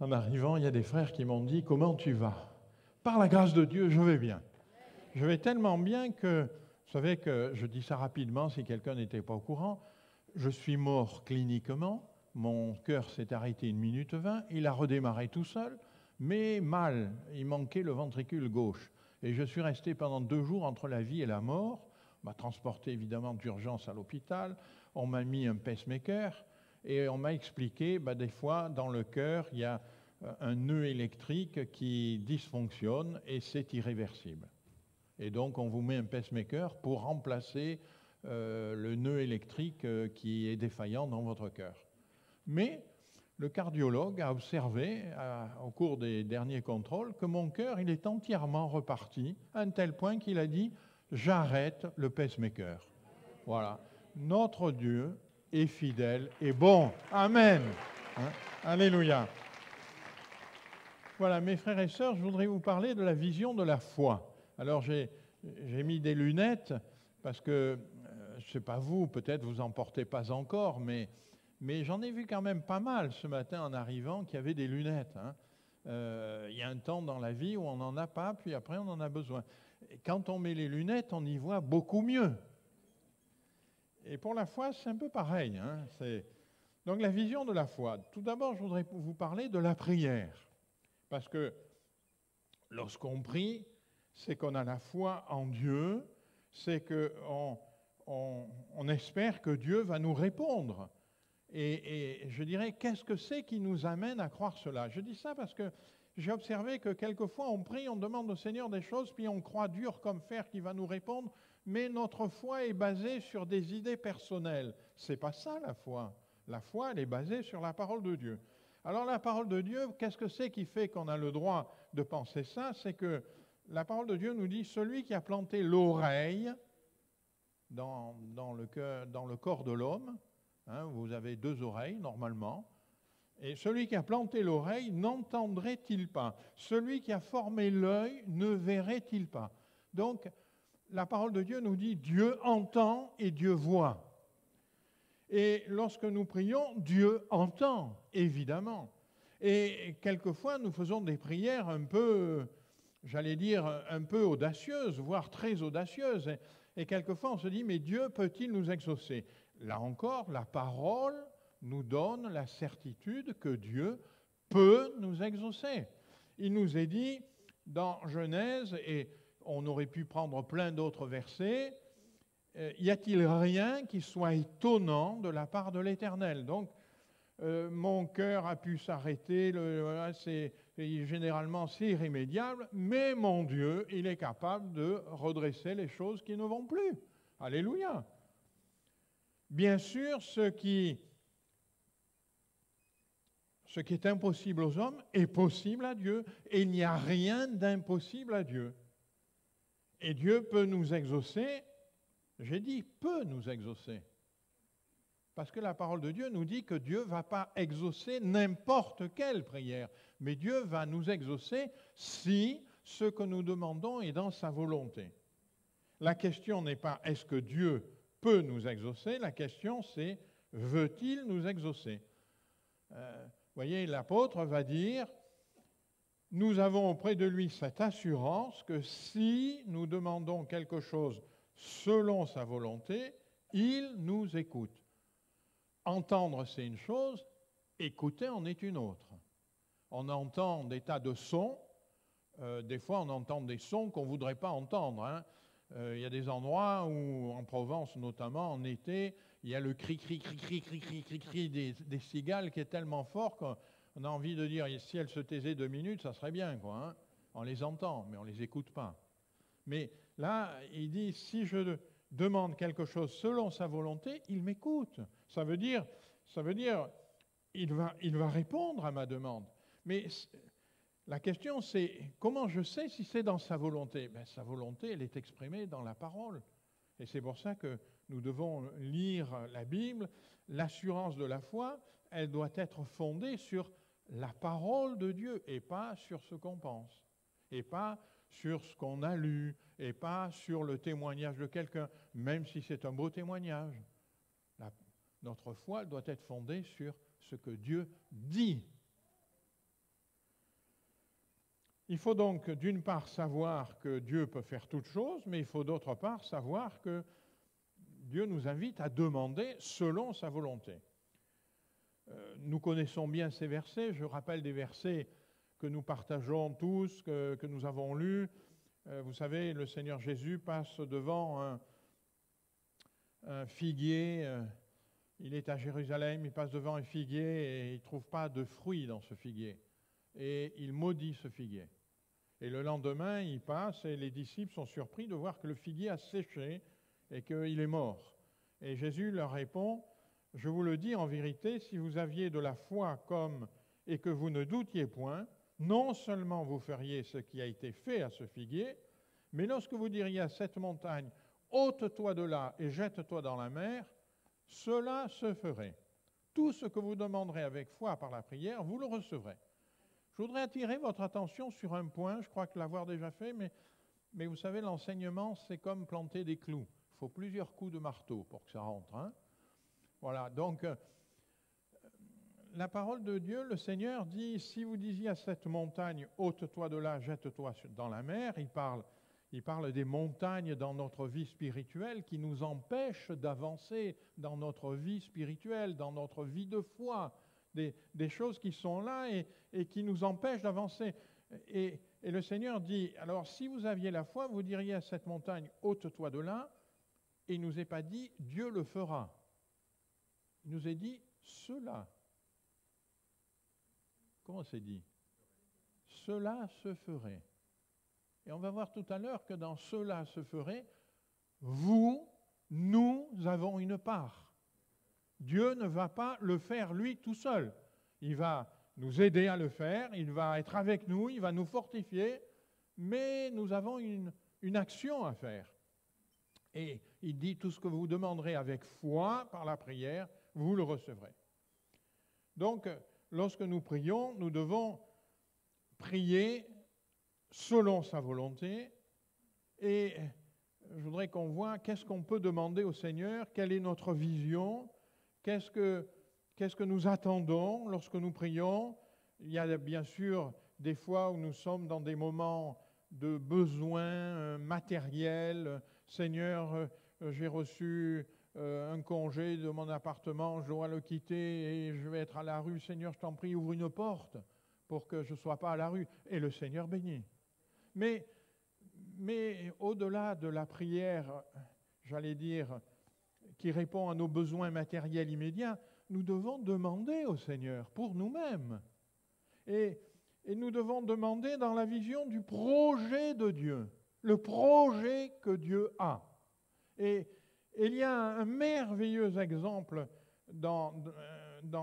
En arrivant, il y a des frères qui m'ont dit « Comment tu vas ?» Par la grâce de Dieu, je vais bien. Je vais tellement bien que, vous savez que, je dis ça rapidement si quelqu'un n'était pas au courant, je suis mort cliniquement, mon cœur s'est arrêté 1 minute 20, il a redémarré tout seul, mais mal, il manquait le ventricule gauche. Et je suis resté pendant 2 jours entre la vie et la mort. On m'a transporté évidemment d'urgence à l'hôpital, on m'a mis un pacemaker et on m'a expliqué, des fois dans le cœur, il y a un nœud électrique qui dysfonctionne et c'est irréversible. Et donc on vous met un pacemaker pour remplacer le nœud électrique qui est défaillant dans votre cœur. Mais le cardiologue a observé au cours des derniers contrôles que mon cœur il est entièrement reparti à un tel point qu'il a dit « j'arrête le pacemaker ». Voilà. Notre Dieu est fidèle et bon. Amen. Alléluia. Voilà, mes frères et sœurs, je voudrais vous parler de la vision de la foi. Alors j'ai mis des lunettes parce que, je ne sais pas vous, peut-être vous n'en portez pas encore, mais j'en ai vu quand même pas mal ce matin en arrivant qui avaient des lunettes. Il y a un temps dans la vie où on n'en a pas, puis après on en a besoin. Et quand on met les lunettes, on y voit beaucoup mieux. Et pour la foi, c'est un peu pareil. Donc la vision de la foi. Tout d'abord, je voudrais vous parler de la prière. Parce que lorsqu'on prie, c'est qu'on a la foi en Dieu, c'est qu'on espère que Dieu va nous répondre. Et je dirais, qu'est-ce que c'est qui nous amène à croire cela? Je dis ça parce que j'ai observé que quelquefois on prie, on demande au Seigneur des choses, puis on croit dur comme fer qu'il va nous répondre, mais notre foi est basée sur des idées personnelles. C'est pas ça la foi. La foi, elle est basée sur la parole de Dieu. Alors la parole de Dieu, qu'est-ce que c'est qui fait qu'on a le droit de penser ça? C'est que la parole de Dieu nous dit, celui qui a planté l'oreille dans le corps de l'homme, vous avez 2 oreilles normalement, et celui qui a planté l'oreille n'entendrait-il pas? Celui qui a formé l'œil ne verrait-il pas? Donc, la parole de Dieu nous dit Dieu entend et Dieu voit. Et lorsque nous prions, Dieu entend, évidemment. Et quelquefois, nous faisons des prières un peu, j'allais dire, un peu audacieuses, voire très audacieuses. Et quelquefois, on se dit, mais Dieu peut-il nous exaucer? Là encore, la parole nous donne la certitude que Dieu peut nous exaucer. Il nous est dit dans Genèse, et on aurait pu prendre plein d'autres versets, y a-t-il rien qui soit étonnant de la part de l'Éternel? Donc, mon cœur a pu s'arrêter, généralement c'est irrémédiable, mais mon Dieu, il est capable de redresser les choses qui ne vont plus. Alléluia. Bien sûr, ce qui est impossible aux hommes est possible à Dieu, et il n'y a rien d'impossible à Dieu. Et Dieu peut nous exaucer, j'ai dit peut nous exaucer. Parce que la parole de Dieu nous dit que Dieu ne va pas exaucer n'importe quelle prière, mais Dieu va nous exaucer si ce que nous demandons est dans sa volonté. La question n'est pas est-ce que Dieu peut nous exaucer, la question c'est veut-il nous exaucer? Vous voyez, l'apôtre va dire nous avons auprès de lui cette assurance que si nous demandons quelque chose selon sa volonté, il nous écoute. Entendre, c'est une chose, écouter en est une autre. On entend des tas de sons, des fois on entend des sons qu'on ne voudrait pas entendre. Il y a des endroits où, en Provence notamment, en été, il y a le cri des cigales qui est tellement fort qu'on a envie de dire, si elles se taisaient 2 minutes, ça serait bien, quoi. On les entend, mais on ne les écoute pas. Mais là, il dit, si je demande quelque chose selon sa volonté, il m'écoute. Ça veut dire, il va répondre à ma demande. Mais la question, c'est comment je sais si c'est dans sa volonté? Sa volonté, elle est exprimée dans la parole. Et c'est pour ça que nous devons lire la Bible. L'assurance de la foi, elle doit être fondée sur la parole de Dieu et pas sur ce qu'on pense. Et pas sur ce qu'on a lu, et pas sur le témoignage de quelqu'un, même si c'est un beau témoignage. Notre foi doit être fondée sur ce que Dieu dit. Il faut donc d'une part savoir que Dieu peut faire toutes choses, mais il faut d'autre part savoir que Dieu nous invite à demander selon sa volonté. Nous connaissons bien ces versets, je rappelle des versets que nous partageons tous, que nous avons lus. Vous savez, le Seigneur Jésus passe devant un figuier, il est à Jérusalem, il passe devant un figuier et il ne trouve pas de fruits dans ce figuier. Et il maudit ce figuier. Et le lendemain, il passe et les disciples sont surpris de voir que le figuier a séché et qu'il est mort. Et Jésus leur répond, « Je vous le dis en vérité, si vous aviez de la foi et que vous ne doutiez point, non seulement vous feriez ce qui a été fait à ce figuier, mais lorsque vous diriez à cette montagne, « ôte-toi de là et jette-toi dans la mer », cela se ferait. Tout ce que vous demanderez avec foi par la prière, vous le recevrez. Je voudrais attirer votre attention sur un point, je crois que l'avoir déjà fait, mais vous savez, l'enseignement, c'est comme planter des clous. Il faut plusieurs coups de marteau pour que ça rentre. Hein? Voilà, donc la parole de Dieu, le Seigneur dit, si vous disiez à cette montagne, ôte-toi de là, jette-toi dans la mer, il parle des montagnes dans notre vie spirituelle qui nous empêchent d'avancer dans notre vie spirituelle, dans notre vie de foi, des choses qui sont là et qui nous empêchent d'avancer. Et le Seigneur dit, alors si vous aviez la foi, vous diriez à cette montagne, ôte-toi de là, et il ne nous est pas dit, Dieu le fera. Il nous est dit, cela. Comment c'est dit? Cela se ferait. Et on va voir tout à l'heure que dans cela se ferait, nous avons une part. Dieu ne va pas le faire lui tout seul. Il va nous aider à le faire, il va être avec nous, il va nous fortifier, mais nous avons une action à faire. Et il dit, tout ce que vous demanderez avec foi par la prière, vous le recevrez. Donc, lorsque nous prions, nous devons prier selon sa volonté. Et je voudrais qu'on voit qu'est-ce qu'on peut demander au Seigneur, quelle est notre vision, qu'est-ce que nous attendons lorsque nous prions. Il y a bien sûr des fois où nous sommes dans des moments de besoins matériels. Seigneur, j'ai reçu un congé de mon appartement, je dois le quitter et je vais être à la rue. Seigneur, je t'en prie, ouvre une porte pour que je ne sois pas à la rue. Et le Seigneur bénit. Mais au-delà de la prière, j'allais dire, qui répond à nos besoins matériels immédiats, nous devons demander au Seigneur pour nous-mêmes. Et nous devons demander dans la vision du projet de Dieu, le projet que Dieu a. Et il y a un merveilleux exemple dans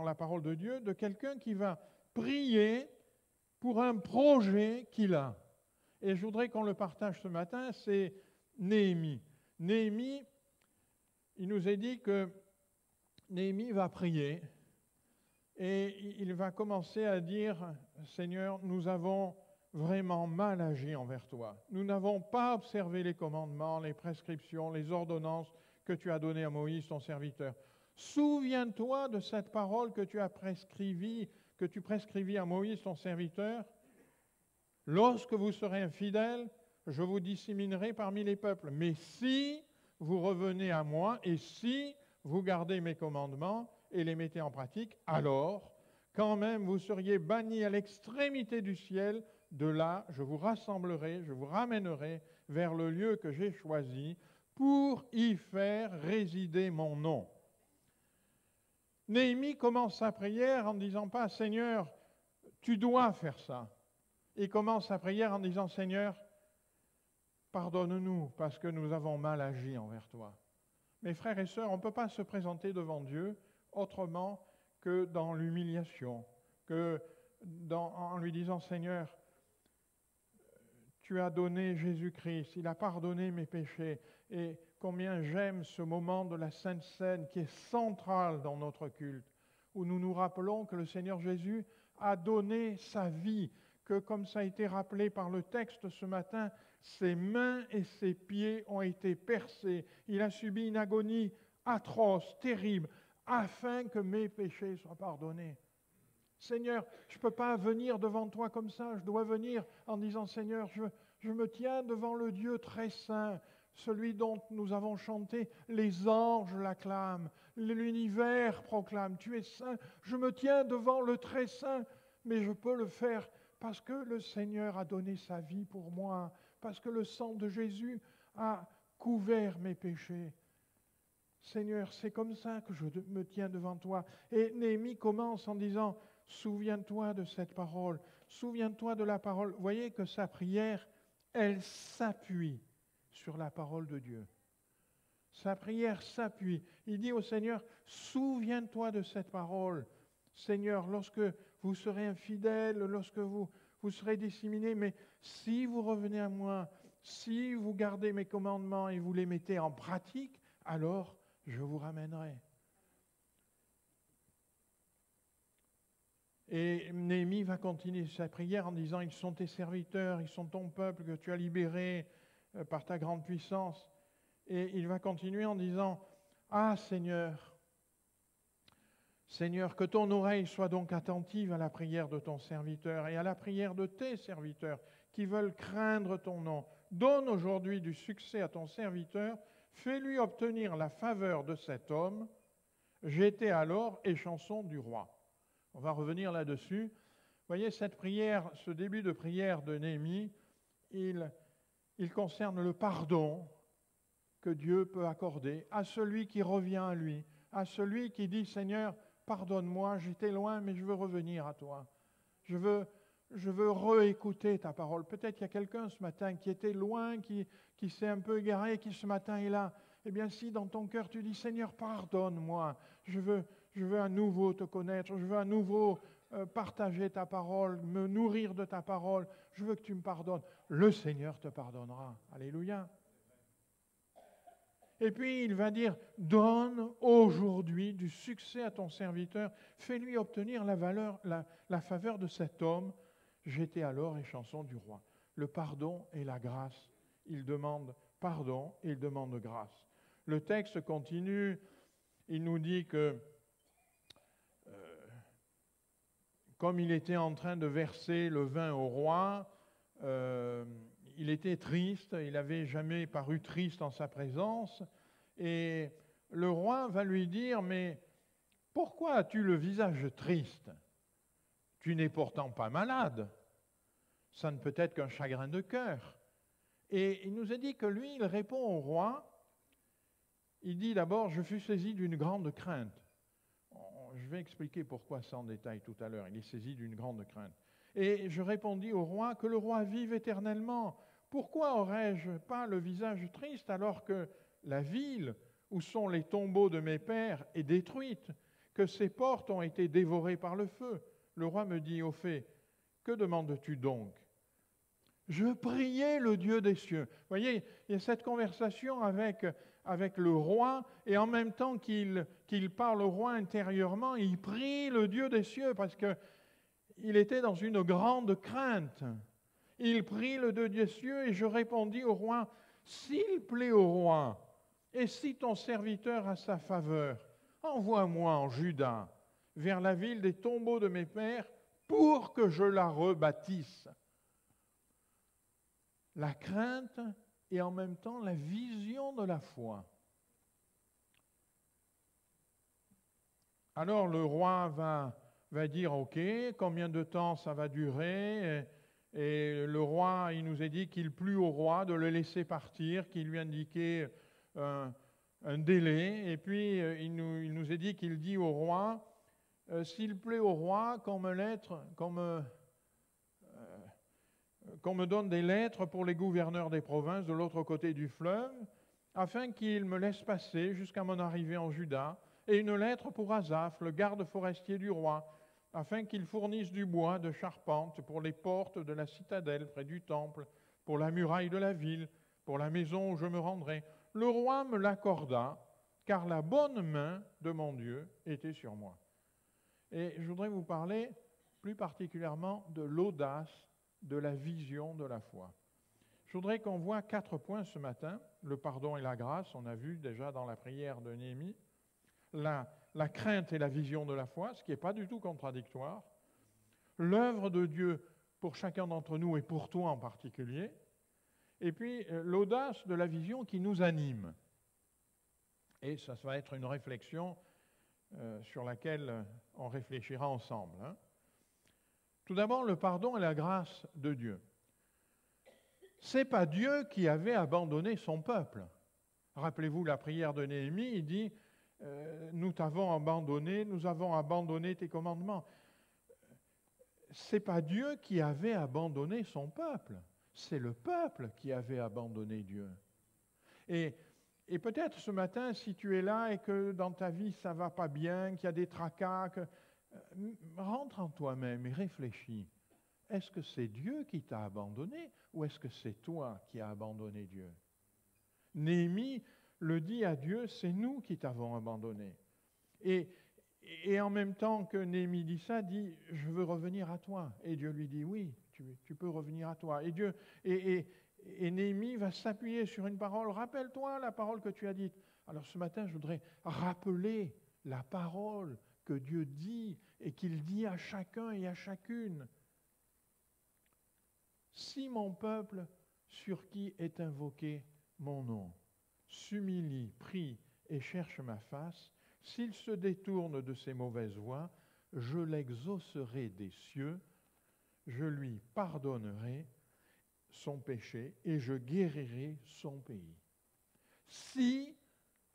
la parole de Dieu de quelqu'un qui va prier pour un projet qu'il a. Et je voudrais qu'on le partage ce matin, c'est Néhémie. Néhémie, il nous est dit que Néhémie va prier et il va commencer à dire, Seigneur, nous avons vraiment mal agi envers toi. Nous n'avons pas observé les commandements, les prescriptions, les ordonnances que tu as données à Moïse, ton serviteur. Souviens-toi de cette parole que tu prescrivis à Moïse, ton serviteur. Lorsque vous serez infidèles, je vous disséminerai parmi les peuples. Mais si vous revenez à moi et si vous gardez mes commandements et les mettez en pratique, alors, quand même, vous seriez bannis à l'extrémité du ciel. De là, je vous rassemblerai, je vous ramènerai vers le lieu que j'ai choisi pour y faire résider mon nom. Néhémie commence sa prière en ne disant pas « Seigneur, tu dois faire ça ». Il commence sa prière en disant « Seigneur, pardonne-nous parce que nous avons mal agi envers toi ». Mes frères et sœurs, on ne peut pas se présenter devant Dieu autrement que dans l'humiliation, en lui disant « Seigneur, tu as donné Jésus-Christ, il a pardonné mes péchés. » Et combien j'aime ce moment de la Sainte Seine qui est central dans notre culte, où nous nous rappelons que le Seigneur Jésus a donné sa vie, que comme ça a été rappelé par le texte ce matin, ses mains et ses pieds ont été percés. Il a subi une agonie atroce, terrible, afin que mes péchés soient pardonnés. Seigneur, je ne peux pas venir devant toi comme ça, je dois venir en disant, Seigneur, je me tiens devant le Dieu très saint, celui dont nous avons chanté, les anges l'acclament, l'univers proclame, tu es saint, je me tiens devant le très saint, mais je peux le faire parce que le Seigneur a donné sa vie pour moi, parce que le sang de Jésus a couvert mes péchés. Seigneur, c'est comme ça que je me tiens devant toi. Et Néhémie commence en disant, souviens-toi de cette parole, souviens-toi de la parole. Vous voyez que sa prière, elle s'appuie sur la parole de Dieu. Sa prière s'appuie. Il dit au Seigneur, souviens-toi de cette parole. Seigneur, lorsque vous serez infidèles, lorsque vous serez disséminés, mais si vous revenez à moi, si vous gardez mes commandements et vous les mettez en pratique, alors je vous ramènerai. Et Néhémie va continuer sa prière en disant, ils sont tes serviteurs, ils sont ton peuple que tu as libéré par ta grande puissance. Et il va continuer en disant, ah Seigneur, Seigneur, que ton oreille soit donc attentive à la prière de ton serviteur et à la prière de tes serviteurs qui veulent craindre ton nom. Donne aujourd'hui du succès à ton serviteur, fais-lui obtenir la faveur de cet homme. J'étais alors échanson du roi. On va revenir là-dessus. Vous voyez, cette prière, ce début de prière de Néhémie, il concerne le pardon que Dieu peut accorder à celui qui revient à lui, à celui qui dit, Seigneur, pardonne-moi, j'étais loin, mais je veux revenir à toi. Je veux réécouter ta parole. Peut-être qu'il y a quelqu'un ce matin qui était loin, qui s'est un peu égaré, qui ce matin est là. Eh bien, si dans ton cœur tu dis, Seigneur, pardonne-moi, je veux à nouveau te connaître, je veux à nouveau partager ta parole, me nourrir de ta parole, je veux que tu me pardonnes. Le Seigneur te pardonnera. Alléluia. Et puis il va dire, donne aujourd'hui du succès à ton serviteur, fais-lui obtenir la faveur de cet homme. J'étais alors échanson du roi. Le pardon et la grâce. Il demande pardon et il demande grâce. Le texte continue, il nous dit que comme il était en train de verser le vin au roi, il était triste, il n'avait jamais paru triste en sa présence, et le roi va lui dire, mais pourquoi as-tu le visage triste? Tu n'es pourtant pas malade, ça ne peut être qu'un chagrin de cœur. Et il nous a dit que lui, il répond au roi, il dit d'abord, je fus saisi d'une grande crainte. Je vais expliquer pourquoi ça en détail tout à l'heure, il est saisi d'une grande crainte. Et je répondis au roi, que le roi vive éternellement. Pourquoi aurais-je pas le visage triste alors que la ville où sont les tombeaux de mes pères est détruite, que ses portes ont été dévorées par le feu? Le roi me dit, au fait, que demandes-tu donc? Je priais le Dieu des cieux. Vous voyez, il y a cette conversation avec le roi, et en même temps qu'il parle au roi intérieurement, il prie le Dieu des cieux parce qu'il était dans une grande crainte. Il prie le Dieu des cieux et je répondis au roi, s'il plaît au roi, et si ton serviteur a sa faveur, envoie-moi en Juda, vers la ville des tombeaux de mes pères, pour que je la rebâtisse. La crainte et en même temps la vision de la foi. Alors le roi va dire, ok, combien de temps ça va durer? Et le roi, il nous a dit qu'il plut au roi de le laisser partir, qu'il lui indiquait un délai. Et puis il nous a dit qu'il dit au roi, s'il plaît au roi qu'on me donne des lettres pour les gouverneurs des provinces de l'autre côté du fleuve, afin qu'ils me laissent passer jusqu'à mon arrivée en Juda, et une lettre pour Asaph, le garde forestier du roi, afin qu'il fournisse du bois de charpente pour les portes de la citadelle près du temple, pour la muraille de la ville, pour la maison où je me rendrai. Le roi me l'accorda, car la bonne main de mon Dieu était sur moi. Et je voudrais vous parler plus particulièrement de l'audace de la vision de la foi. Je voudrais qu'on voit 4 points ce matin. Le pardon et la grâce, on a vu déjà dans la prière de Néhémie. La crainte et la vision de la foi, ce qui n'est pas du tout contradictoire. l'œuvre de Dieu pour chacun d'entre nous et pour toi en particulier, et puis l'audace de la vision qui nous anime. Et ça va être une réflexion sur laquelle on réfléchira ensemble. Tout d'abord, le pardon et la grâce de Dieu. Ce n'est pas Dieu qui avait abandonné son peuple. Rappelez-vous la prière de Néhémie, il dit « Nous t'avons abandonné, nous avons abandonné tes commandements ». Ce n'est pas Dieu qui avait abandonné son peuple, c'est le peuple qui avait abandonné Dieu. Et peut-être ce matin, si tu es là et que dans ta vie ça ne va pas bien, qu'il y a des tracas, rentre en toi-même et réfléchis. Est-ce que c'est Dieu qui t'a abandonné ou est-ce que c'est toi qui as abandonné Dieu? Néhémie le dit à Dieu, c'est nous qui t'avons abandonné. Et en même temps que Néhémie dit ça, dit, je veux revenir à toi. Et Dieu lui dit, oui, tu peux revenir à toi. Et Néhémie va s'appuyer sur une parole. Rappelle-toi la parole que tu as dite. Alors ce matin, je voudrais rappeler la parole que Dieu dit et qu'il dit à chacun et à chacune. Si mon peuple, sur qui est invoqué mon nom, s'humilie, prie et cherche ma face, s'il se détourne de ses mauvaises voies, je l'exaucerai des cieux, je lui pardonnerai son péché et je guérirai son pays. Si,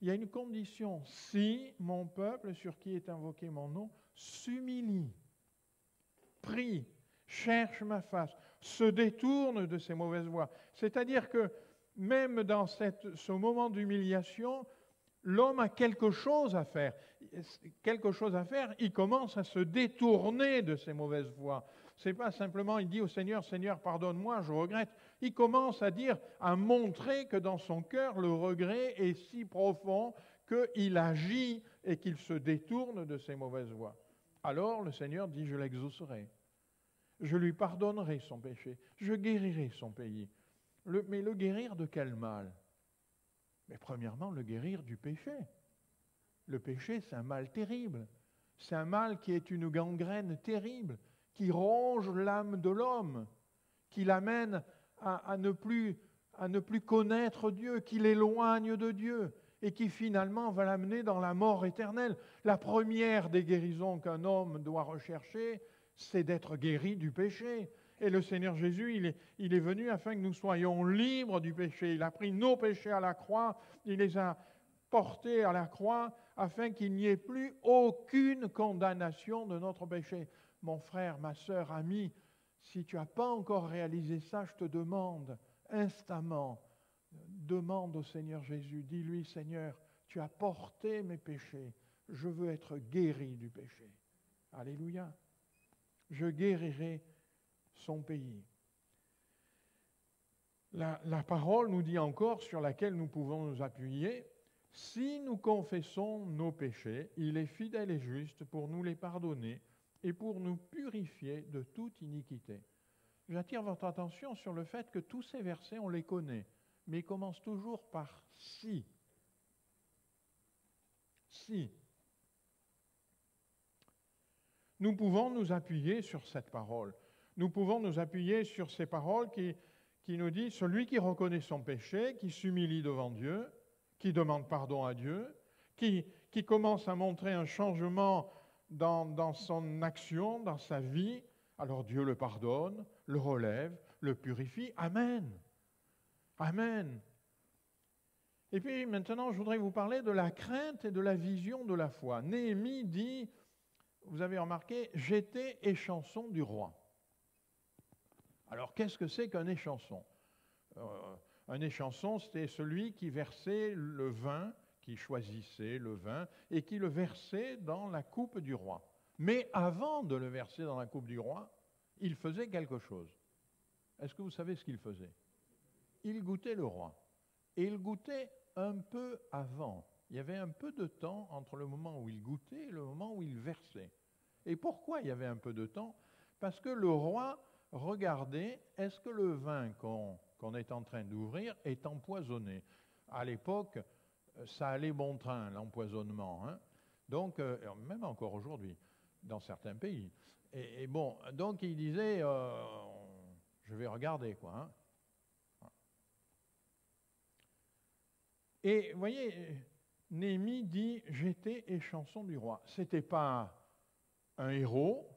il y a une condition, si mon peuple, sur qui est invoqué mon nom, s'humilie, prie, cherche ma face, se détourne de ses mauvaises voies. C'est-à-dire que même dans ce moment d'humiliation, l'homme a quelque chose à faire. Quelque chose à faire, il commence à se détourner de ses mauvaises voies. C'est pas simplement, il dit au Seigneur, Seigneur, pardonne-moi, je regrette. Il commence à dire, à montrer que dans son cœur, le regret est si profond qu'il agit et qu'il se détourne de ses mauvaises voies. Alors le Seigneur dit, je l'exaucerai. Je lui pardonnerai son péché. Je guérirai son pays. Mais le guérir de quel mal? Mais premièrement, le guérir du péché. Le péché, c'est un mal terrible. C'est un mal qui est une gangrène terrible, qui ronge l'âme de l'homme, qui l'amène à ne plus connaître Dieu, qui l'éloigne de Dieu, et qui finalement va l'amener dans la mort éternelle. La première des guérisons qu'un homme doit rechercher, c'est d'être guéri du péché. Et le Seigneur Jésus, il est venu afin que nous soyons libres du péché. Il a pris nos péchés à la croix, il les a portés à la croix afin qu'il n'y ait plus aucune condamnation de notre péché. Mon frère, ma sœur, ami, si tu n'as pas encore réalisé ça, je te demande instamment, demande au Seigneur Jésus, dis-lui, Seigneur, tu as porté mes péchés, je veux être guéri du péché. Alléluia. Je guérirai son pays. La parole nous dit encore, sur laquelle nous pouvons nous appuyer, si nous confessons nos péchés, il est fidèle et juste pour nous les pardonner et pour nous purifier de toute iniquité. J'attire votre attention sur le fait que tous ces versets, on les connaît, mais ils commencent toujours par « si ». Si. Nous pouvons nous appuyer sur cette parole. Nous pouvons nous appuyer sur ces paroles qui nous disent « Celui qui reconnaît son péché, qui s'humilie devant Dieu, qui demande pardon à Dieu, qui commence à montrer un changement dans son action, dans sa vie, alors Dieu le pardonne, le relève, le purifie. Amen. Amen. » Et puis maintenant, je voudrais vous parler de la crainte et de la vision de la foi. Néhémie dit, vous avez remarqué, « J'étais échanson du roi ». Alors, qu'est-ce que c'est qu'un échanson? Un échanson, c'était celui qui versait le vin, qui choisissait le vin, et qui le versait dans la coupe du roi. Mais avant de le verser dans la coupe du roi, il faisait quelque chose. Est-ce que vous savez ce qu'il faisait? Il goûtait le roi. Et il goûtait un peu avant. Il y avait un peu de temps entre le moment où il goûtait et le moment où il versait. Et pourquoi il y avait un peu de temps? Parce que le roi regardait, est-ce que le vin qu'on est en train d'ouvrir est empoisonné? À l'époque, ça allait bon train, l'empoisonnement. Donc, même encore aujourd'hui, dans certains pays. Et bon, donc il disait, je vais regarder, quoi. Hein. Et vous voyez, Néhémie dit, j'étais échanson du roi. Ce n'était pas un héros,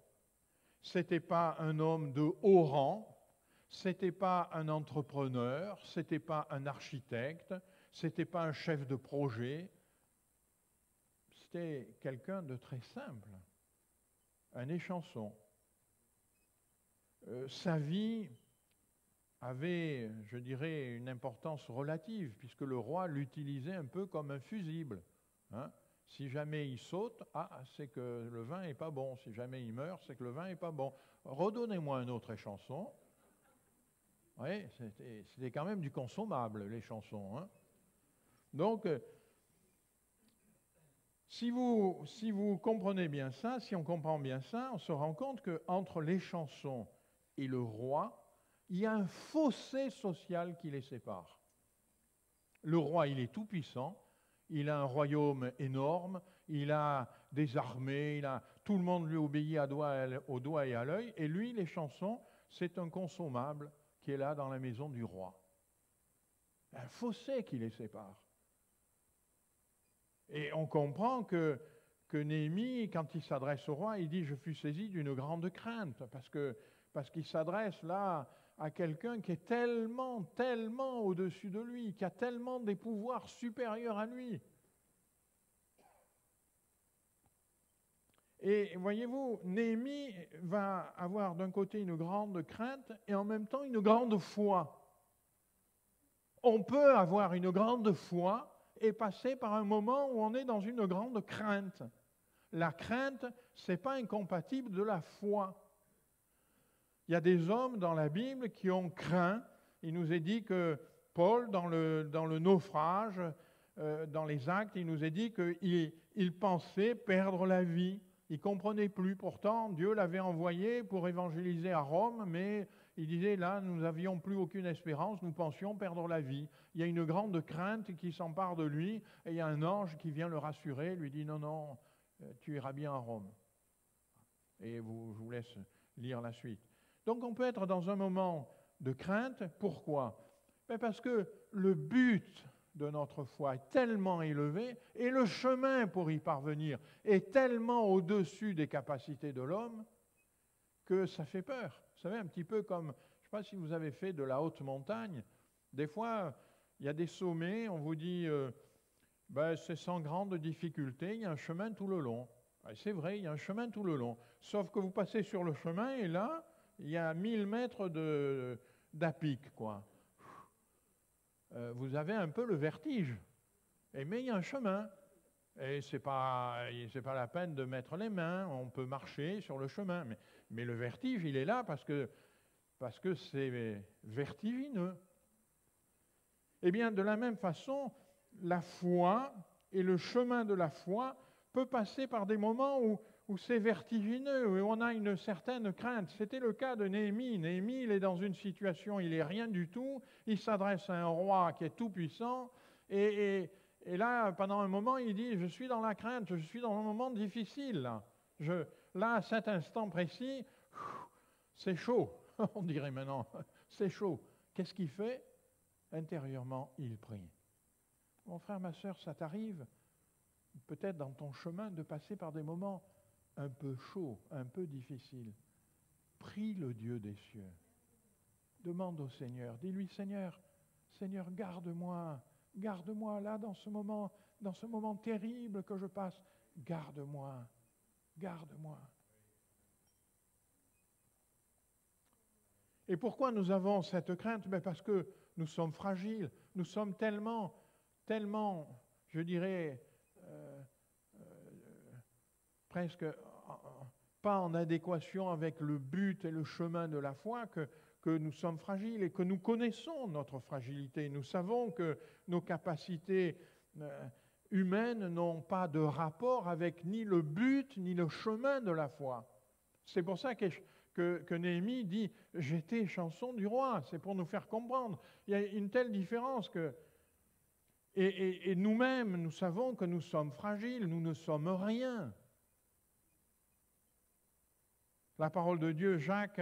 ce n'était pas un homme de haut rang, ce n'était pas un entrepreneur, ce n'était pas un architecte, ce n'était pas un chef de projet, c'était quelqu'un de très simple, un échanson. Sa vie avait, je dirais, une importance relative, puisque le roi l'utilisait un peu comme un fusible. Hein. Si jamais il saute, c'est que le vin n'est pas bon. Si jamais il meurt, c'est que le vin n'est pas bon. Redonnez-moi un autre échanson. Oui, c'était quand même du consommable, les chansons. Hein. Donc, si vous comprenez bien ça, si on comprend bien ça, on se rend compte qu'entre les chansons et le roi, il y a un fossé social qui les sépare. Le roi, il est tout puissant, il a un royaume énorme, il a des armées, tout le monde lui obéit au doigt et à l'œil, et lui, les chansons, c'est un consommable qui est là dans la maison du roi. Un fossé qui les sépare. Et on comprend que Néhémie, quand il s'adresse au roi, il dit « Je fus saisi d'une grande crainte », parce qu'il s'adresse là à quelqu'un qui est tellement, tellement au-dessus de lui, qui a tellement des pouvoirs supérieurs à lui. Et voyez-vous, Néhémie va avoir d'un côté une grande crainte et en même temps une grande foi. On peut avoir une grande foi et passer par un moment où on est dans une grande crainte. La crainte, ce n'est pas incompatible de la foi. Il y a des hommes dans la Bible qui ont craint. Il nous est dit que Paul, dans le naufrage, dans les Actes, il nous est dit qu'il pensait perdre la vie. Il ne comprenait plus. Pourtant, Dieu l'avait envoyé pour évangéliser à Rome, mais il disait, là, nous n'avions plus aucune espérance, nous pensions perdre la vie. Il y a une grande crainte qui s'empare de lui, et il y a un ange qui vient le rassurer, lui dit, non, non, tu iras bien à Rome. Et je vous laisse lire la suite. Donc on peut être dans un moment de crainte. Pourquoi? Parce que le but de notre foi est tellement élevé et le chemin pour y parvenir est tellement au-dessus des capacités de l'homme que ça fait peur. Vous savez, un petit peu comme, je ne sais pas si vous avez fait de la haute montagne, des fois, il y a des sommets, on vous dit, c'est sans grande difficulté, il y a un chemin tout le long. C'est vrai, il y a un chemin tout le long. Sauf que vous passez sur le chemin et là, il y a 1000 mètres d'à-pic, quoi. Vous avez un peu le vertige. Mais il y a un chemin. Et c'est pas la peine de mettre les mains, on peut marcher sur le chemin. Mais le vertige, il est là parce que c'est vertigineux. Eh bien, de la même façon, la foi et le chemin de la foi peut passer par des moments où c'est vertigineux, où on a une certaine crainte. C'était le cas de Néhémie. Néhémie, il est dans une situation, il n'est rien du tout, il s'adresse à un roi qui est tout puissant, et là, pendant un moment, il dit, je suis dans la crainte, je suis dans un moment difficile. Là, à cet instant précis, c'est chaud, on dirait maintenant, c'est chaud. Qu'est-ce qu'il fait? Intérieurement, il prie. Mon frère, ma sœur, ça t'arrive peut-être dans ton chemin de passer par des moments un peu chauds, un peu difficiles. Prie le Dieu des cieux. Demande au Seigneur, dis-lui, Seigneur, garde-moi là dans ce moment terrible que je passe. Garde-moi. Et pourquoi nous avons cette crainte? Parce que nous sommes fragiles, nous sommes tellement, je dirais, presque pas en adéquation avec le but et le chemin de la foi que nous sommes fragiles et que nous connaissons notre fragilité. Nous savons que nos capacités humaines n'ont pas de rapport avec ni le but ni le chemin de la foi. C'est pour ça que Néhémie dit « J'étais chanson du roi ». C'est pour nous faire comprendre. Il y a une telle différence que... Et nous-mêmes, nous savons que nous sommes fragiles, nous ne sommes rien. La parole de Dieu, Jacques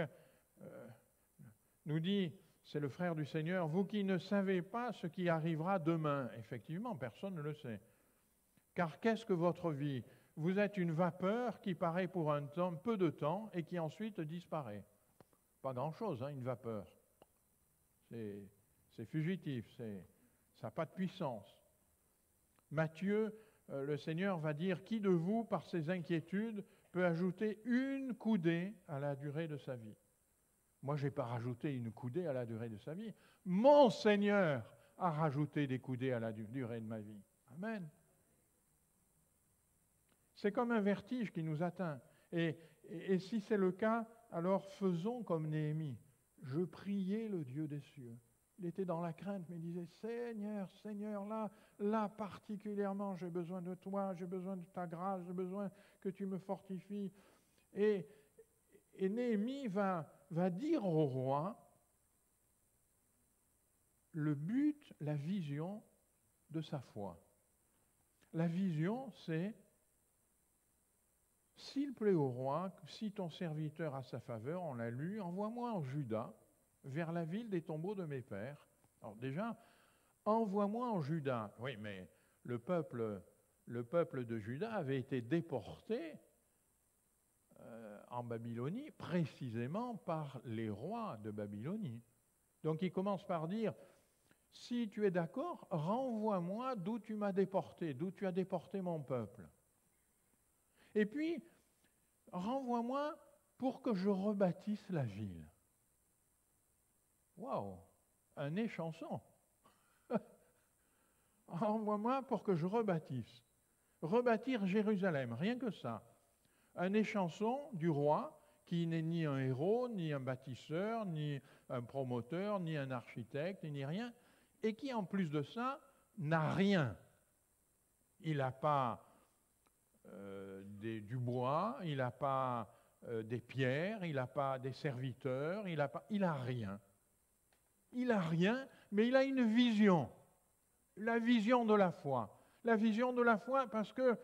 nous dit, c'est le frère du Seigneur, vous qui ne savez pas ce qui arrivera demain. Effectivement, personne ne le sait. Car qu'est-ce que votre vie? Vous êtes une vapeur qui paraît pour un temps, peu de temps et qui ensuite disparaît. Pas grand-chose, hein, une vapeur. C'est fugitif, ça n'a pas de puissance. Matthieu, le Seigneur va dire, qui de vous, par ses inquiétudes, peut ajouter une coudée à la durée de sa vie? Moi, je n'ai pas rajouté une coudée à la durée de sa vie. Mon Seigneur a rajouté des coudées à la durée de ma vie. Amen. C'est comme un vertige qui nous atteint. Et si c'est le cas, alors faisons comme Néhémie. Je priais le Dieu des cieux. Il était dans la crainte, mais il disait, Seigneur, Seigneur, là particulièrement, j'ai besoin de toi, j'ai besoin de ta grâce, j'ai besoin que tu me fortifies. Et Néhémie va dire au roi le but, la vision de sa foi. La vision, c'est, s'il plaît au roi, si ton serviteur a sa faveur, on l'a lu, envoie-moi en Juda, vers la ville des tombeaux de mes pères. Alors déjà, envoie-moi en Juda. Oui, mais le peuple de Juda avait été déporté en Babylonie, précisément par les rois de Babylonie. Donc il commence par dire, si tu es d'accord, renvoie-moi d'où tu m'as déporté, d'où tu as déporté mon peuple. Et puis, renvoie-moi pour que je rebâtisse la ville. Waouh, un échanson. Renvoie-moi pour que je rebâtisse. Rebâtir Jérusalem, rien que ça. Un échanson du roi qui n'est ni un héros, ni un bâtisseur, ni un promoteur, ni un architecte, ni rien, et qui en plus de ça n'a rien. Il n'a pas du bois, il n'a pas des pierres, il n'a pas des serviteurs, il n'a rien. Il n'a rien, mais il a une vision. La vision de la foi. La vision de la foi parce que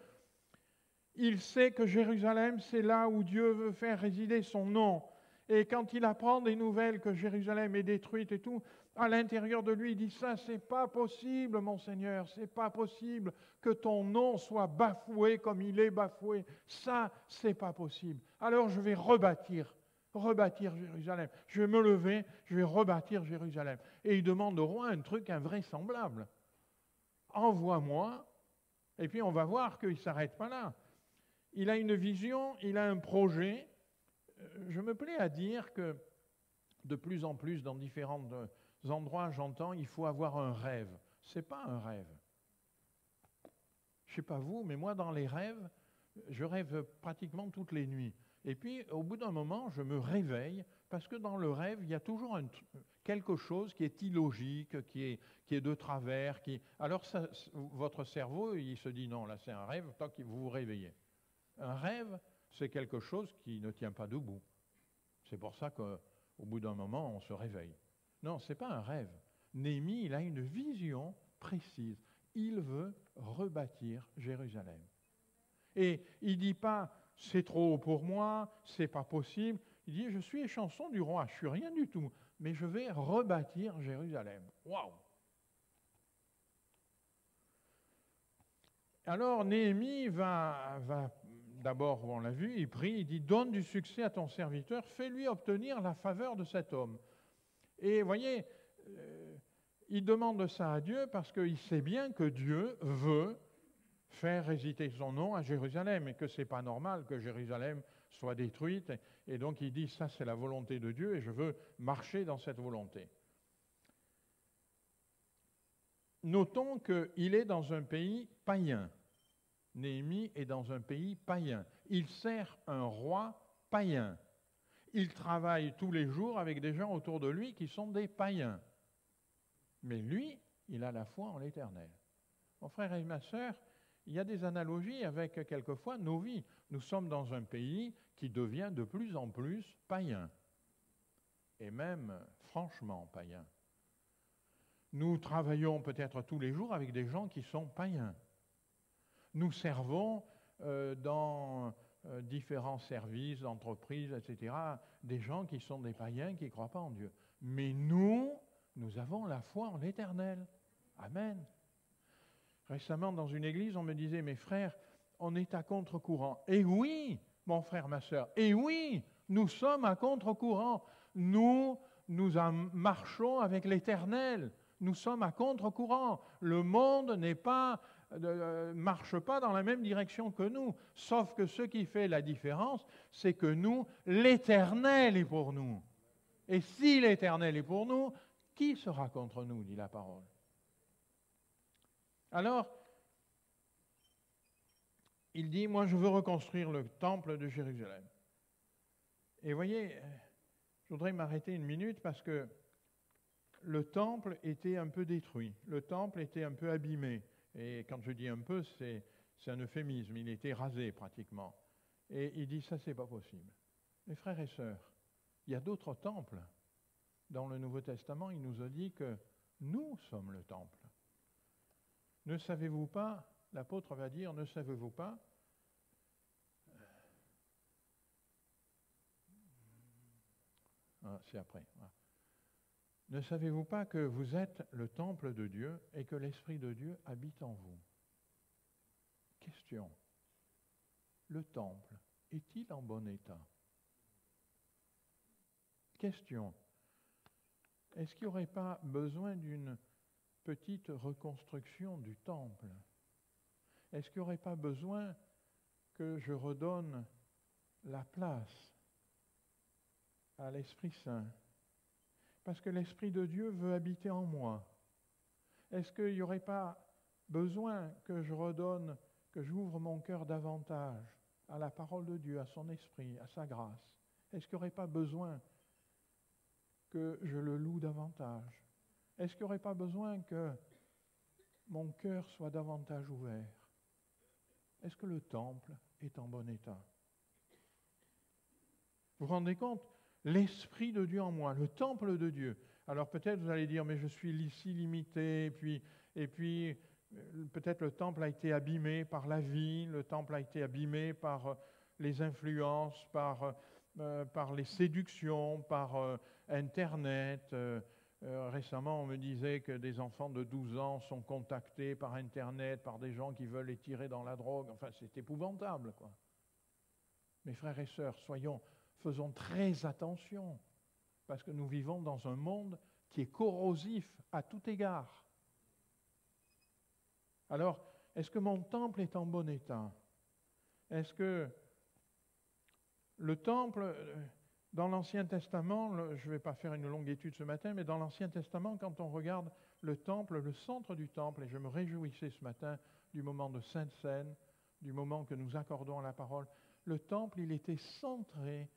il sait que Jérusalem, c'est là où Dieu veut faire résider son nom. Et quand il apprend des nouvelles que Jérusalem est détruite et tout, à l'intérieur de lui, il dit, ça, c'est pas possible, mon Seigneur, c'est pas possible que ton nom soit bafoué comme il est bafoué. Ça, c'est pas possible. Alors je vais rebâtir Jérusalem. Je vais me lever, je vais rebâtir Jérusalem. Et il demande au roi un truc invraisemblable. Envoie-moi, et puis on va voir qu'il ne s'arrête pas là. Il a une vision, il a un projet. Je me plais à dire que de plus en plus, dans différents endroits, j'entends, il faut avoir un rêve. Ce n'est pas un rêve. Je ne sais pas vous, mais moi, dans les rêves, je rêve pratiquement toutes les nuits. Et puis, au bout d'un moment, je me réveille, parce que dans le rêve, il y a toujours quelque chose qui est illogique, qui est de travers. Alors, votre cerveau, il se dit, non, là, c'est un rêve, tant que vous vous réveillez. Un rêve, c'est quelque chose qui ne tient pas debout. C'est pour ça qu'au bout d'un moment, on se réveille. Non, ce n'est pas un rêve. Néhémie, il a une vision précise. Il veut rebâtir Jérusalem. Et il ne dit pas, c'est trop haut pour moi, c'est pas possible. Il dit, je suis échanson du roi, je suis rien du tout, mais je vais rebâtir Jérusalem. Waouh! Alors Néhémie va d'abord, on l'a vu, il prie, il dit, donne du succès à ton serviteur, fais-lui obtenir la faveur de cet homme. Et vous voyez, il demande ça à Dieu parce qu'il sait bien que Dieu veut faire résider son nom à Jérusalem et que ce n'est pas normal que Jérusalem soit détruite. Et donc il dit, ça c'est la volonté de Dieu et je veux marcher dans cette volonté. Notons qu'il est dans un pays païen. Néhémie est dans un pays païen. Il sert un roi païen. Il travaille tous les jours avec des gens autour de lui qui sont des païens. Mais lui, il a la foi en l'Éternel. Mon frère et ma sœur, il y a des analogies avec quelquefois nos vies. Nous sommes dans un pays qui devient de plus en plus païen. Et même franchement païen. Nous travaillons peut-être tous les jours avec des gens qui sont païens. Nous servons dans différents services, entreprises, etc., des gens qui sont des païens, qui ne croient pas en Dieu. Mais nous avons la foi en l'Éternel. Amen. Récemment, dans une église, on me disait, mes frères, on est à contre-courant. Et oui, mon frère, ma sœur, et oui, nous sommes à contre-courant. Nous marchons avec l'Éternel. Nous sommes à contre-courant. Le monde marche pas dans la même direction que nous. Sauf que ce qui fait la différence, c'est que nous, l'Éternel est pour nous. Et si l'Éternel est pour nous, qui sera contre nous, dit la parole. Alors, il dit, moi je veux reconstruire le temple de Jérusalem. Et voyez, je voudrais m'arrêter une minute parce que le temple était un peu détruit, le temple était un peu abîmé. Et quand je dis un peu, c'est un euphémisme, il était rasé pratiquement. Et il dit, ça c'est pas possible. Mes frères et sœurs, il y a d'autres temples. Dans le Nouveau Testament, il nous a dit que nous sommes le temple. Ne savez-vous pas, l'apôtre va dire, ne savez-vous pas, c'est après, voilà. Ne savez-vous pas que vous êtes le temple de Dieu et que l'Esprit de Dieu habite en vous? Question. Le temple est-il en bon état? Question. Est-ce qu'il n'y aurait pas besoin d'une petite reconstruction du temple? Est-ce qu'il n'y aurait pas besoin que je redonne la place à l'Esprit Saint? Parce que l'Esprit de Dieu veut habiter en moi. Est-ce qu'il n'y aurait pas besoin que j'ouvre mon cœur davantage à la parole de Dieu, à son Esprit, à sa grâce? Est-ce qu'il n'y aurait pas besoin que je le loue davantage? Est-ce qu'il n'y aurait pas besoin que mon cœur soit davantage ouvert? Est-ce que le temple est en bon état? Vous vous rendez compte? L'Esprit de Dieu en moi, le temple de Dieu. Alors peut-être vous allez dire, mais je suis ici limité, et puis peut-être le temple a été abîmé par la vie, le temple a été abîmé par les influences, par les séductions, par Internet. Récemment, on me disait que des enfants de 12 ans sont contactés par Internet, par des gens qui veulent les tirer dans la drogue. Enfin, c'est épouvantable, quoi. Mes frères et sœurs, faisons très attention, parce que nous vivons dans un monde qui est corrosif à tout égard. Alors, est-ce que mon temple est en bon état? Est-ce que le temple, dans l'Ancien Testament, je ne vais pas faire une longue étude ce matin, mais dans l'Ancien Testament, quand on regarde le temple, le centre du temple, et je me réjouissais ce matin du moment de Sainte Seine, du moment que nous accordons à la parole, le temple, il était centré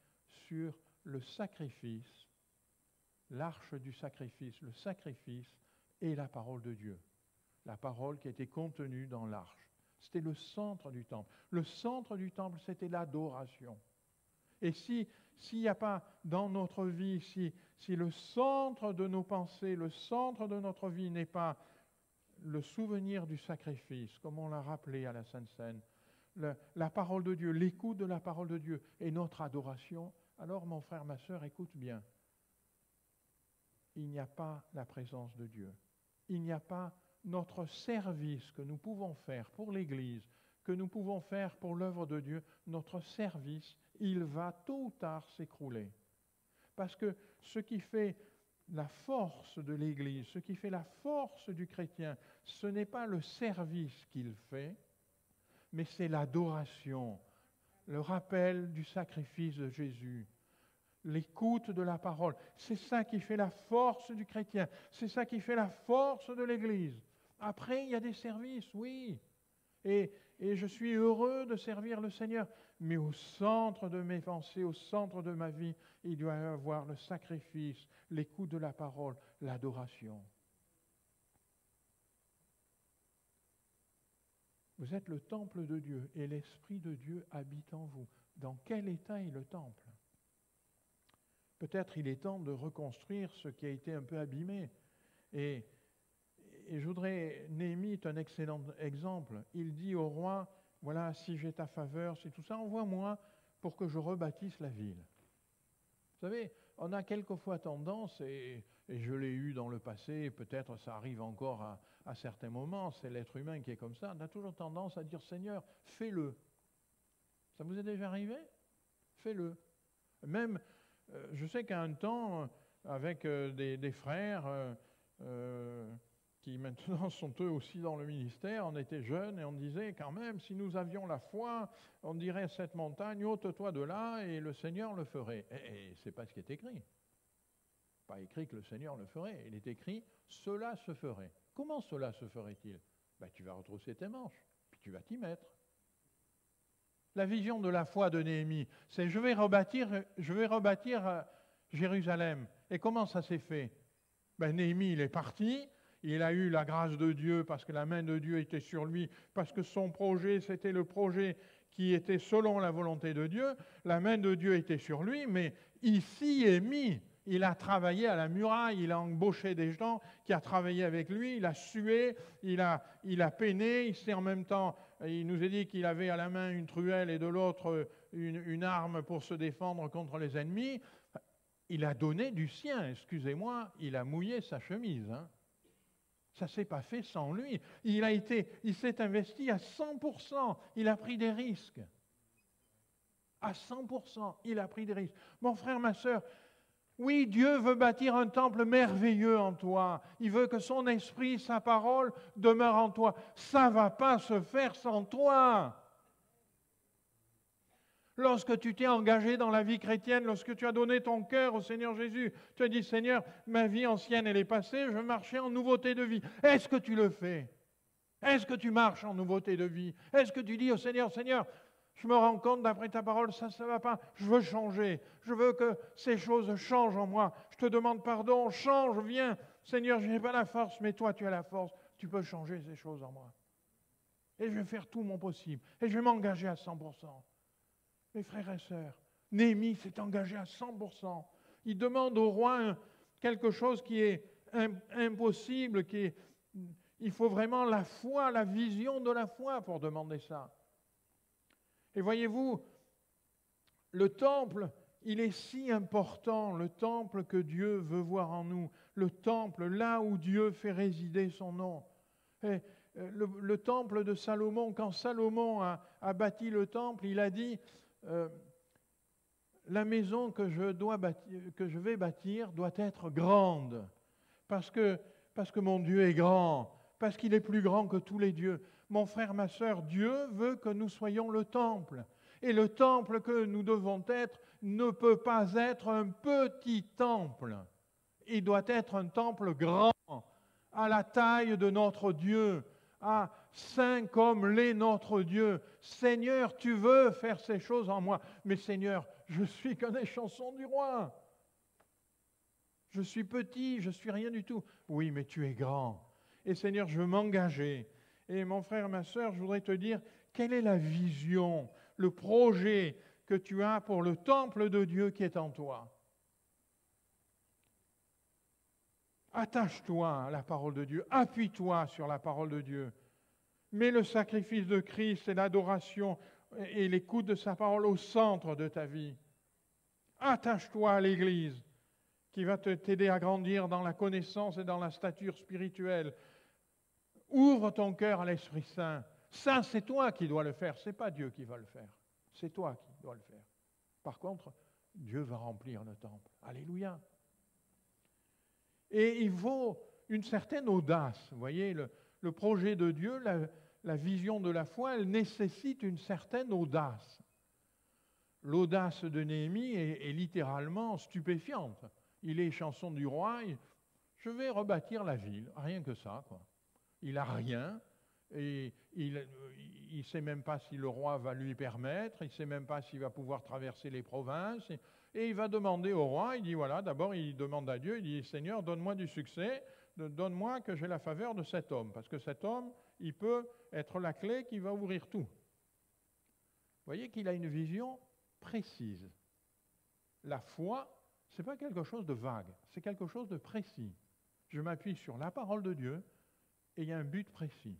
sur le sacrifice, l'arche du sacrifice, le sacrifice et la parole de Dieu. La parole qui était contenue dans l'arche. C'était le centre du temple. Le centre du temple, c'était l'adoration. Et s'il n'y a pas dans notre vie, si le centre de nos pensées, le centre de notre vie n'est pas le souvenir du sacrifice, comme on l'a rappelé à la Sainte Seine, la parole de Dieu, l'écoute de la parole de Dieu et notre adoration, alors mon frère, ma sœur, écoute bien. Il n'y a pas la présence de Dieu. Il n'y a pas notre service que nous pouvons faire pour l'Église, que nous pouvons faire pour l'œuvre de Dieu. Notre service, il va tôt ou tard s'écrouler. Parce que ce qui fait la force de l'Église, ce qui fait la force du chrétien, ce n'est pas le service qu'il fait, mais c'est l'adoration, le rappel du sacrifice de Jésus, l'écoute de la parole. C'est ça qui fait la force du chrétien, c'est ça qui fait la force de l'Église. Après, il y a des services, oui, et je suis heureux de servir le Seigneur, mais au centre de mes pensées, au centre de ma vie, il doit y avoir le sacrifice, l'écoute de la parole, l'adoration. Vous êtes le temple de Dieu et l'Esprit de Dieu habite en vous. Dans quel état est le temple? Peut-être il est temps de reconstruire ce qui a été un peu abîmé. Et je voudrais, Néhémie est un excellent exemple. Il dit au roi, voilà, si j'ai ta faveur, si tout ça, envoie-moi pour que je rebâtisse la ville. Vous savez, on a quelquefois tendance, et je l'ai eu dans le passé, et peut-être ça arrive encore à certains moments, c'est l'être humain qui est comme ça, on a toujours tendance à dire, Seigneur, fais-le. Ça vous est déjà arrivé? Fais-le. Même, je sais qu'à un temps, avec des frères qui maintenant sont eux aussi dans le ministère, on était jeunes et on disait quand même, si nous avions la foi, on dirait à cette montagne, ôte-toi de là et le Seigneur le ferait. Et c'est pas ce qui est écrit. Pas écrit que le Seigneur le ferait. Il est écrit, cela se ferait. Comment cela se ferait-il? Ben, tu vas retrousser tes manches, puis tu vas t'y mettre. La vision de la foi de Néhémie, c'est je vais rebâtir Jérusalem. Et comment ça s'est fait? Ben, Néhémie, il est parti, il a eu la grâce de Dieu parce que la main de Dieu était sur lui, parce que son projet, c'était le projet qui était selon la volonté de Dieu. La main de Dieu était sur lui, mais ici est mis. Il a travaillé à la muraille, il a embauché des gens qui ont travaillé avec lui, il a sué, il a peiné, il s'est en même temps, il nous a dit qu'il avait à la main une truelle et de l'autre une arme pour se défendre contre les ennemis. Il a donné du sien, excusez-moi, il a mouillé sa chemise. Hein. Ça ne s'est pas fait sans lui. Il s'est investi à 100%, il a pris des risques. À 100%, il a pris des risques. Mon frère, ma sœur, oui, Dieu veut bâtir un temple merveilleux en toi. Il veut que son esprit, sa parole demeure en toi. Ça ne va pas se faire sans toi. Lorsque tu t'es engagé dans la vie chrétienne, lorsque tu as donné ton cœur au Seigneur Jésus, tu as dit, Seigneur, ma vie ancienne, elle est passée, je veux marcher en nouveauté de vie. Est-ce que tu le fais? Est-ce que tu marches en nouveauté de vie? Est-ce que tu dis au Seigneur, Seigneur, je me rends compte d'après ta parole, ça ne va pas, je veux changer, je veux que ces choses changent en moi, je te demande pardon, change, viens, Seigneur, je n'ai pas la force, mais toi tu as la force, tu peux changer ces choses en moi. Et je vais faire tout mon possible, et je vais m'engager à 100%. Mes frères et sœurs, Néhémie s'est engagé à 100%. Il demande au roi quelque chose qui est impossible, il faut vraiment la foi, la vision de la foi pour demander ça. Et voyez-vous, le temple, il est si important, le temple que Dieu veut voir en nous, le temple là où Dieu fait résider son nom. Et le temple de Salomon, quand Salomon a bâti le temple, il a dit, la maison que je vais bâtir doit être grande, parce que mon Dieu est grand, parce qu'il est plus grand que tous les dieux. Mon frère, ma sœur, Dieu veut que nous soyons le temple. Et le temple que nous devons être ne peut pas être un petit temple. Il doit être un temple grand, à la taille de notre Dieu, saint comme l'est notre Dieu. Seigneur, tu veux faire ces choses en moi. Mais Seigneur, je suis qu'un échanson du roi. Je suis petit, je suis rien du tout. Oui, mais tu es grand. Et Seigneur, je veux m'engager. Et mon frère, ma sœur, je voudrais te dire, quelle est la vision, le projet que tu as pour le temple de Dieu qui est en toi? Attache-toi à la parole de Dieu, appuie-toi sur la parole de Dieu. Mets le sacrifice de Christ et l'adoration et l'écoute de sa parole au centre de ta vie. Attache-toi à l'Église qui va t'aider à grandir dans la connaissance et dans la stature spirituelle. Ouvre ton cœur à l'Esprit Saint. Ça, c'est toi qui dois le faire, ce n'est pas Dieu qui va le faire. C'est toi qui dois le faire. Par contre, Dieu va remplir le temple. Alléluia. Et il faut une certaine audace. Vous voyez, le projet de Dieu, la vision de la foi, elle nécessite une certaine audace. L'audace de Néhémie est littéralement stupéfiante. Il est chanson du roi, je vais rebâtir la ville, rien que ça, quoi. Il n'a rien, et il ne sait même pas si le roi va lui permettre, il ne sait même pas s'il va pouvoir traverser les provinces, et il va demander au roi, il dit voilà, d'abord il demande à Dieu, il dit Seigneur, donne-moi du succès, donne-moi que j'ai la faveur de cet homme, parce que cet homme, il peut être la clé qui va ouvrir tout. Vous voyez qu'il a une vision précise. La foi, ce n'est pas quelque chose de vague, c'est quelque chose de précis. Je m'appuie sur la parole de Dieu, et il y a un but précis.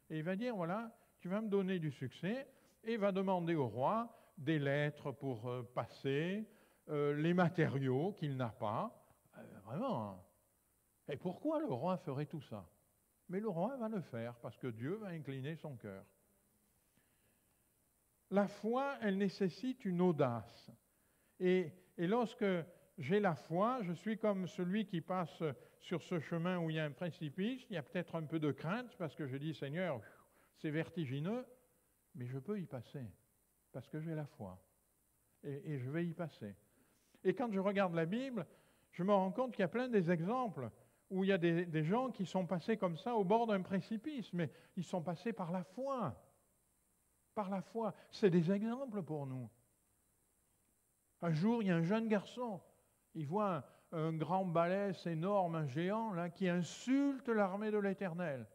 Et il va dire, voilà, tu vas me donner du succès, et va demander au roi des lettres pour passer, les matériaux qu'il n'a pas. Vraiment. Hein. Et pourquoi le roi ferait tout ça? Mais le roi va le faire, parce que Dieu va incliner son cœur. La foi, elle nécessite une audace. Et lorsque j'ai la foi, je suis comme celui qui passe sur ce chemin où il y a un précipice, il y a peut-être un peu de crainte, parce que je dis, Seigneur, c'est vertigineux, mais je peux y passer, parce que j'ai la foi. Et je vais y passer. Et quand je regarde la Bible, je me rends compte qu'il y a plein d'exemples où il y a des gens qui sont passés comme ça au bord d'un précipice, mais ils sont passés par la foi. Par la foi. C'est des exemples pour nous. Un jour, il y a un jeune garçon, il voit un grand balèze énorme, un géant, là, qui insulte l'armée de l'Éternel.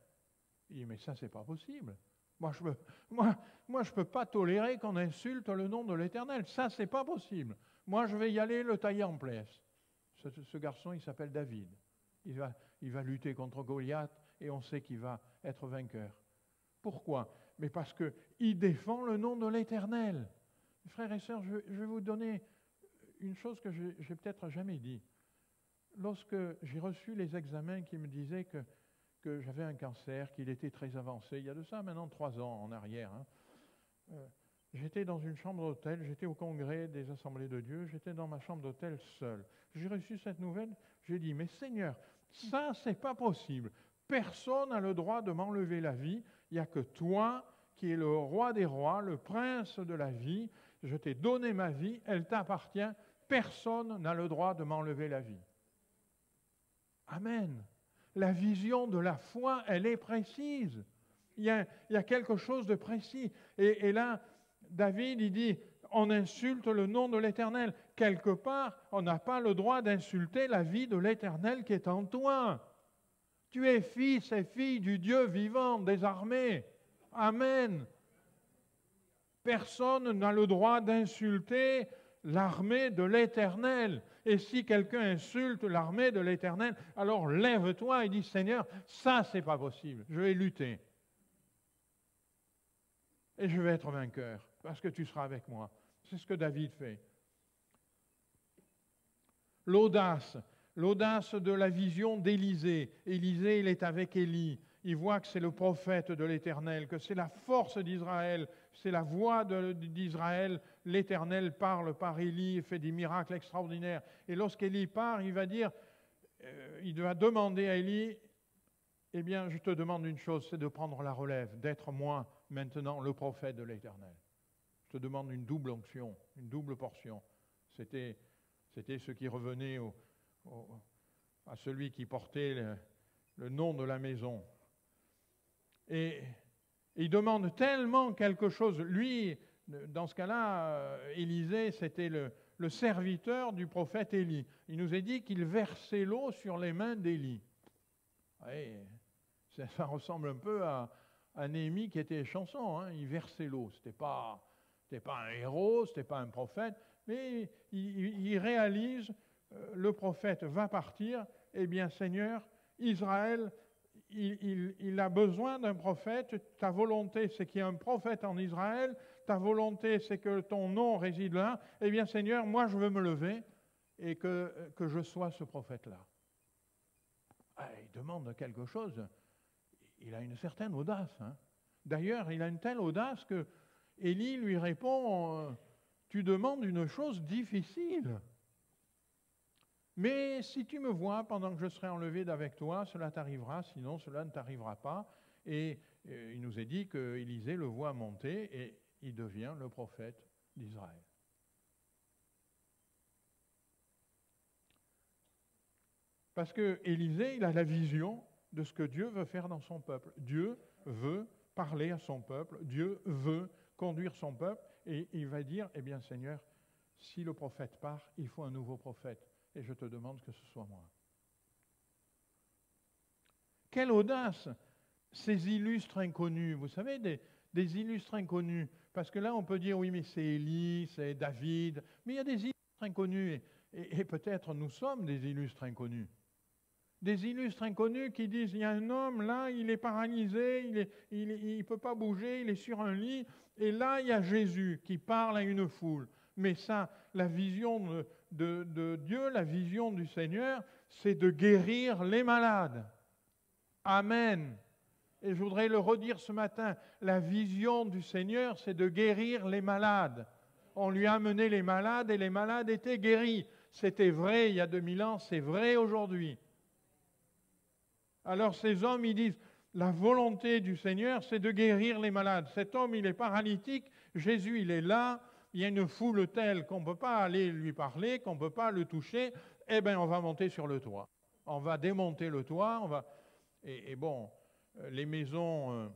Il dit, mais ça, c'est pas possible. Moi, je peux pas tolérer qu'on insulte le nom de l'Éternel. Ça, c'est pas possible. Moi, je vais y aller le tailler en place. Ce garçon, il s'appelle David. Il va lutter contre Goliath et on sait qu'il va être vainqueur. Pourquoi? Mais parce qu'il défend le nom de l'Éternel. Frères et sœurs, je vais vous donner une chose que je n'ai peut-être jamais dit. Lorsque j'ai reçu les examens qui me disaient que j'avais un cancer, qu'il était très avancé, il y a de ça maintenant 3 ans en arrière, j'étais dans une chambre d'hôtel, j'étais au congrès des Assemblées de Dieu, j'étais dans ma chambre d'hôtel seul. J'ai reçu cette nouvelle, j'ai dit, mais Seigneur, ça c'est pas possible. Personne n'a le droit de m'enlever la vie, il n'y a que toi qui es le roi des rois, le prince de la vie, je t'ai donné ma vie, elle t'appartient, personne n'a le droit de m'enlever la vie. Amen. La vision de la foi, elle est précise. Il y a quelque chose de précis. Et là, David, il dit, on insulte le nom de l'Éternel. Quelque part, on n'a pas le droit d'insulter la vie de l'Éternel qui est en toi. Tu es fils et fille du Dieu vivant des armées. Amen. Personne n'a le droit d'insulter l'armée de l'Éternel. Et si quelqu'un insulte l'armée de l'Éternel, alors lève-toi et dis, Seigneur, ça c'est pas possible, je vais lutter. Et je vais être vainqueur, parce que tu seras avec moi. C'est ce que David fait. L'audace de la vision d'Élisée. Élisée, il est avec Élie. Il voit que c'est le prophète de l'Éternel, que c'est la force d'Israël, c'est la voix d'Israël. L'Éternel parle par Élie, fait des miracles extraordinaires. Et lorsqu'Élie part, il va dire, il va demander à Élie, eh bien, je te demande une chose, c'est de prendre la relève, d'être moi maintenant le prophète de l'Éternel. Je te demande une double onction, une double portion. C'était ce qui revenait à celui qui portait le nom de la maison. Et il demande tellement quelque chose. Lui, dans ce cas-là, Élisée, c'était le serviteur du prophète Élie. Il nous est dit qu'il versait l'eau sur les mains d'Élie. Ça ressemble un peu à Néhémie qui était chanson. Hein. Il versait l'eau. C'était pas un héros, c'était pas un prophète, mais il réalise, le prophète va partir. Eh bien, Seigneur, Israël, il a besoin d'un prophète. Ta volonté, c'est qu'il y ait un prophète en Israël. Ta volonté, c'est que ton nom réside là. Eh bien, Seigneur, moi, je veux me lever et que je sois ce prophète-là. Il demande quelque chose. Il a une certaine audace. Hein. D'ailleurs, il a une telle audace que Élie lui répond, tu demandes une chose difficile. Mais si tu me vois pendant que je serai enlevé d'avec toi, cela t'arrivera, sinon cela ne t'arrivera pas. Et il nous est dit qu'Élisée le voit monter et il devient le prophète d'Israël. Parce que Élisée, il a la vision de ce que Dieu veut faire dans son peuple. Dieu veut parler à son peuple, Dieu veut conduire son peuple, et il va dire, eh bien Seigneur, si le prophète part, il faut un nouveau prophète. Et je te demande que ce soit moi. Quelle audace, ces illustres inconnus. Vous savez, des illustres inconnus. Parce que là, on peut dire, oui, mais c'est Élie, c'est David. Mais il y a des illustres inconnus. Et peut-être nous sommes des illustres inconnus. des illustres inconnus qui disent, il y a un homme là, il est paralysé, il ne peut pas bouger, il est sur un lit, et là il y a Jésus qui parle à une foule. Mais ça, la vision de Dieu, la vision du Seigneur, c'est de guérir les malades. Amen. Et je voudrais le redire ce matin, la vision du Seigneur, c'est de guérir les malades. On lui a amené les malades et les malades étaient guéris. C'était vrai il y a 2000 ans, c'est vrai aujourd'hui. Alors ces hommes, ils disent, la volonté du Seigneur, c'est de guérir les malades. Cet homme, il est paralytique, Jésus, il est là, il y a une foule telle qu'on ne peut pas aller lui parler, qu'on ne peut pas le toucher, eh bien, on va monter sur le toit. On va démonter le toit, Et bon, les maisons,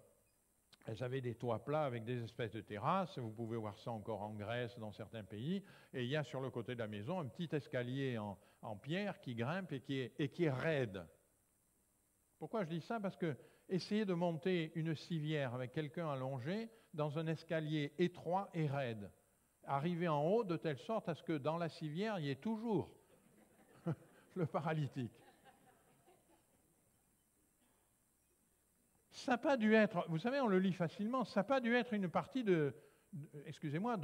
elles avaient des toits plats avec des espèces de terrasses, vous pouvez voir ça encore en Grèce, dans certains pays, et il y a sur le côté de la maison un petit escalier en pierre qui grimpe et qui est raide. Pourquoi je dis ça? Parce que essayer de monter une civière avec quelqu'un allongé dans un escalier étroit et raide, arriver en haut de telle sorte à ce que dans la civière, il y ait toujours le paralytique. Ça n'a pas dû être, vous savez, on le lit facilement, ça n'a pas dû être une partie de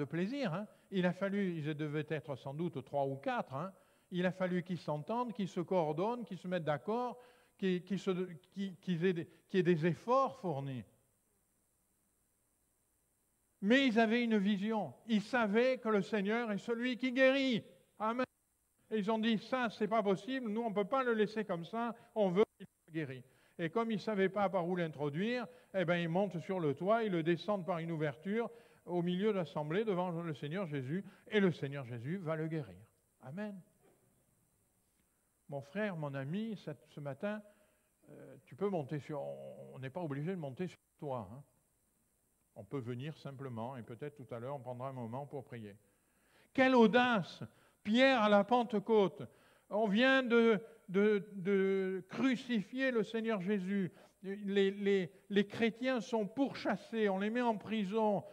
plaisir. Hein. Ils devaient être sans doute 3 ou 4. Hein. Il a fallu qu'ils s'entendent, qu'ils se coordonnent, qu'ils se mettent d'accord, qu'il y ait des efforts fournis. Mais ils avaient une vision. Ils savaient que le Seigneur est celui qui guérit. Amen. Et ils ont dit, ça, c'est pas possible, nous, on ne peut pas le laisser comme ça, on veut qu'il soit guéri. Et comme ils ne savaient pas par où l'introduire, eh bien, ils montent sur le toit, ils le descendent par une ouverture au milieu de l'assemblée devant le Seigneur Jésus, et le Seigneur Jésus va le guérir. Amen. Mon frère, mon ami, ce matin, tu peux monter on n'est pas obligé de monter sur le toit. Hein. On peut venir simplement, et peut-être tout à l'heure, on prendra un moment pour prier. Quelle audace! Pierre à la Pentecôte, on vient de crucifier le Seigneur Jésus. Les chrétiens sont pourchassés, on les met en prison.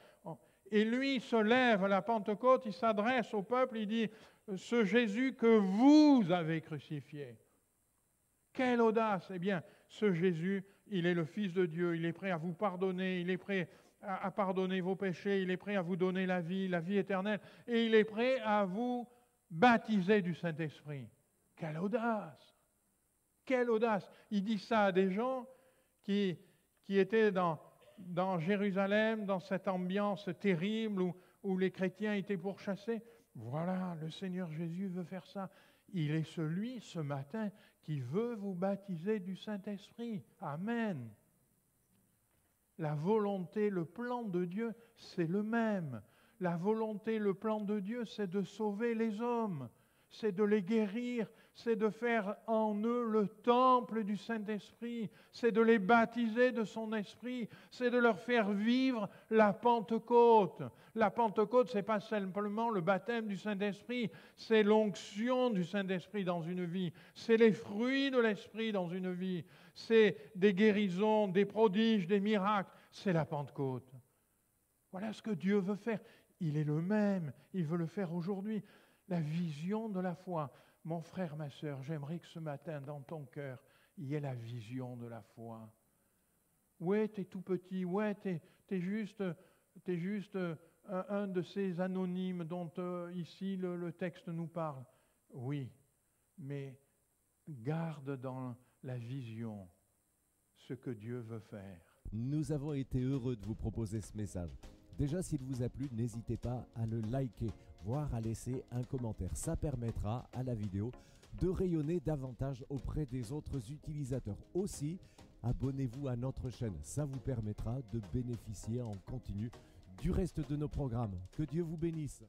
Et lui se lève à la Pentecôte, il s'adresse au peuple, il dit, ce Jésus que vous avez crucifié. Quelle audace! Eh bien, ce Jésus, il est le Fils de Dieu, il est prêt à vous pardonner, il est prêt à pardonner vos péchés, il est prêt à vous donner la vie éternelle, et il est prêt à vous baptiser du Saint-Esprit. Quelle audace! Quelle audace! Il dit ça à des gens qui étaient dans Jérusalem, dans cette ambiance terrible où les chrétiens étaient pourchassés. Voilà, le Seigneur Jésus veut faire ça. Il est celui, ce matin, qui veut vous baptiser du Saint-Esprit. Amen. La volonté, le plan de Dieu, c'est le même. La volonté, le plan de Dieu, c'est de sauver les hommes, c'est de les guérir, c'est de faire en eux le temple du Saint-Esprit, c'est de les baptiser de son esprit, c'est de leur faire vivre la Pentecôte. La Pentecôte, ce n'est pas simplement le baptême du Saint-Esprit, c'est l'onction du Saint-Esprit dans une vie, c'est les fruits de l'Esprit dans une vie, c'est des guérisons, des prodiges, des miracles, c'est la Pentecôte. Voilà ce que Dieu veut faire. Il est le même, il veut le faire aujourd'hui. La vision de la foi. Mon frère, ma sœur, j'aimerais que ce matin, dans ton cœur, il y ait la vision de la foi. Ouais, tu es tout petit, ouais, tu es juste un de ces anonymes dont ici le texte nous parle. Oui, mais garde dans la vision ce que Dieu veut faire. Nous avons été heureux de vous proposer ce message. Déjà, s'il vous a plu, n'hésitez pas à le liker, voire à laisser un commentaire. Ça permettra à la vidéo de rayonner davantage auprès des autres utilisateurs. Aussi, abonnez-vous à notre chaîne. Ça vous permettra de bénéficier en continu du reste de nos programmes. Que Dieu vous bénisse.